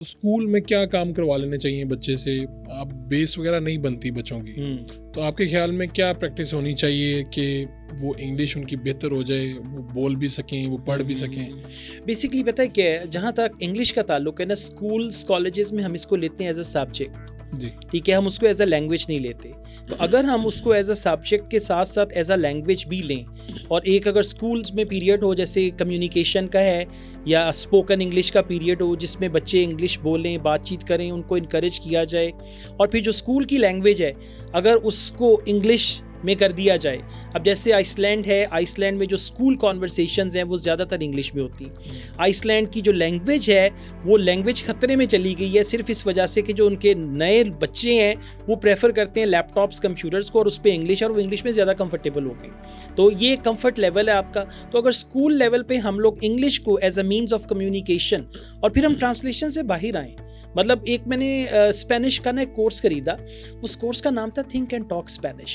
School में क्या काम करवा लेने चाहिए बच्चे से? अब बेस वगैरह नहीं बनती बच्चों की, तो आपके ख्याल में क्या प्रैक्टिस होनी चाहिए कि वो इंग्लिश उनकी बेहतर हो जाए, वो बोल भी सकें, वो पढ़ भी सकें? बेसिकली पता है क्या है, जहाँ तक इंग्लिश का ताल्लुक है ना, स्कूल्स कॉलेजेस में हम इसको लेते हैं एज अ सब्जेक्ट। जी, ठीक है, हम उसको एज अ लैंग्वेज नहीं लेते। तो अगर हम उसको एज अ सब्जेक्ट के साथ साथ एज अ लैंग्वेज भी लें, और एक अगर स्कूल्स में पीरियड हो जैसे कम्युनिकेशन का है या स्पोकन इंग्लिश का पीरियड हो जिसमें बच्चे इंग्लिश बोलें, बातचीत करें, उनको इनकरेज किया जाए, और फिर जो स्कूल की लैंग्वेज है अगर उसको इंग्लिश में कर दिया जाए। अब जैसे आइसलैंड है, आइसलैंड में जो स्कूल कॉन्वर्सेशंस हैं वो ज़्यादातर इंग्लिश में होती हैं। आइसलैंड की जो लैंग्वेज है वो लैंग्वेज ख़तरे में चली गई है सिर्फ इस वजह से कि जो उनके नए बच्चे हैं वो प्रेफर करते हैं लैपटॉप्स, कंप्यूटर्स को, और उस पर इंग्लिश, और वो इंग्लिश में ज़्यादा कंफर्टेबल हो गए। तो ये कंफर्ट लेवल है आपका। तो अगर स्कूल लेवल पे हम लोग इंग्लिश को as a means of communication, और फिर हम ट्रांसलेशन से बाहर आएँ। मतलब एक मैंने स्पेनिश का ना एक कोर्स खरीदा, उस कोर्स का नाम था थिंक एंड टॉक स्पेनिश।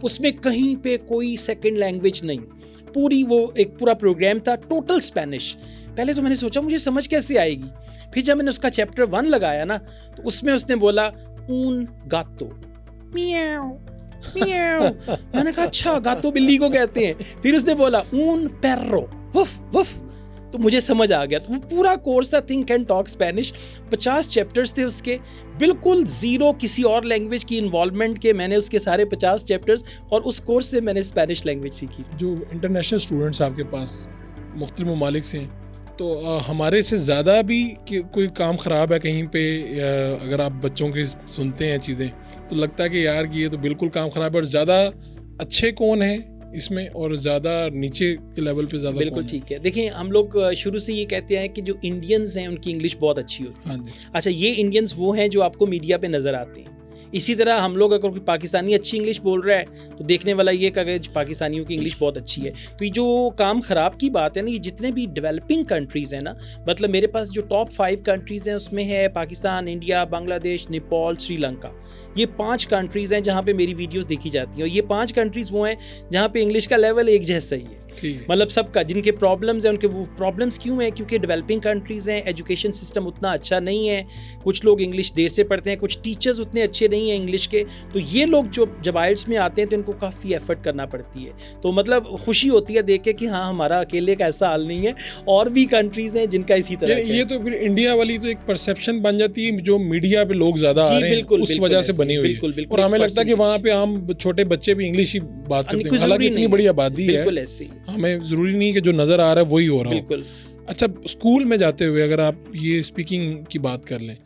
उसमें कहीं पे कोई सेकंड लैंग्वेज नहीं, पूरी वो एक पूरा प्रोग्राम था टोटल स्पेनिश। पहले तो मैंने सोचा मुझे समझ कैसे आएगी, फिर जब मैंने उसका चैप्टर 1 लगाया ना तो उसमें उसने बोला ऊन गातो, मियाओ मियाओ। मैंने कहा अच्छा, गातो बिल्ली को कहते हैं। फिर उसने बोला ऊन पेर्रो, वुफ वुफ। तो मुझे समझ आ गया। तो वो पूरा कोर्स था think and talk Spanish, 50 chapters थे उसके, बिल्कुल ज़ीरो किसी और लैंग्वेज की इन्वॉल्वमेंट के। मैंने उसके सारे 50 चैप्टर्स, और उस कोर्स से मैंने स्पेनिश लैंग्वेज सीखी। जो इंटरनेशनल स्टूडेंट्स आपके पास मुख्तलिफ ममालिक से हैं, तो हमारे से ज़्यादा भी कोई काम ख़राब है कहीं पे, अगर आप बच्चों के सुनते हैं चीज़ें तो लगता है कि यार ये तो बिल्कुल काम ख़राब है, और ज़्यादा अच्छे कौन हैं इसमें और ज़्यादा नीचे के लेवल पे ज़्यादा? बिल्कुल ठीक है। देखिए, हम लोग शुरू से ये कहते हैं कि जो इंडियंस हैं उनकी इंग्लिश बहुत अच्छी होती है। हाँ जी। अच्छा, ये इंडियंस वो हैं जो आपको मीडिया पे नज़र आते हैं। इसी तरह हम लोग अगर कोई पाकिस्तानी अच्छी इंग्लिश बोल रहा है तो देखने वाला ये कहे पाकिस्तानियों की इंग्लिश बहुत अच्छी है। तो ये जो काम ख़राब की बात है ना, ये जितने भी डेवलपिंग कंट्रीज़ हैं ना, मतलब मेरे पास जो टॉप 5 कंट्रीज़ हैं उसमें है पाकिस्तान, इंडिया, बांग्लादेश, नेपाल, श्रीलंका। ये 5 कंट्रीज़ हैं जहाँ पे मेरी वीडियोस देखी जाती हैं, और ये 5 कंट्रीज़ वो हैं जहाँ पे इंग्लिश का लेवल एक जैसा ही है। मतलब सबका, जिनके प्रॉब्लम्स हैं उनके वो प्रॉब्लम्स क्यों हैं? क्योंकि डेवलपिंग कंट्रीज़ हैं, एजुकेशन सिस्टम उतना अच्छा नहीं है, कुछ लोग इंग्लिश देर से पढ़ते हैं, कुछ टीचर्स उतने अच्छे नहीं हैं इंग्लिश के। तो ये लोग जो जब आइल्स में आते हैं तो इनको काफ़ी एफर्ट करना पड़ती है। तो मतलब खुशी होती है देख के कि हाँ, हमारा अकेले का ऐसा हाल नहीं है, और भी कंट्रीज़ हैं जिनका इसी तरह ये तो फिर इंडिया वाली तो एक परसेप्शन बन जाती है जो मीडिया पे लोग ज़्यादा आ रहे हैं, उस वजह से बनी हुई है। और हमें लगता है कि वहाँ पे आम छोटे बच्चे भी इंग्लिश ही बात करते हैं, हालांकि इतनी बड़ी आबादी है, हमें ज़रूरी नहीं कि जो नज़र आ रहा है वही हो रहा हो। अच्छा, स्कूल में जाते हुए अगर आप ये स्पीकिंग की बात कर लें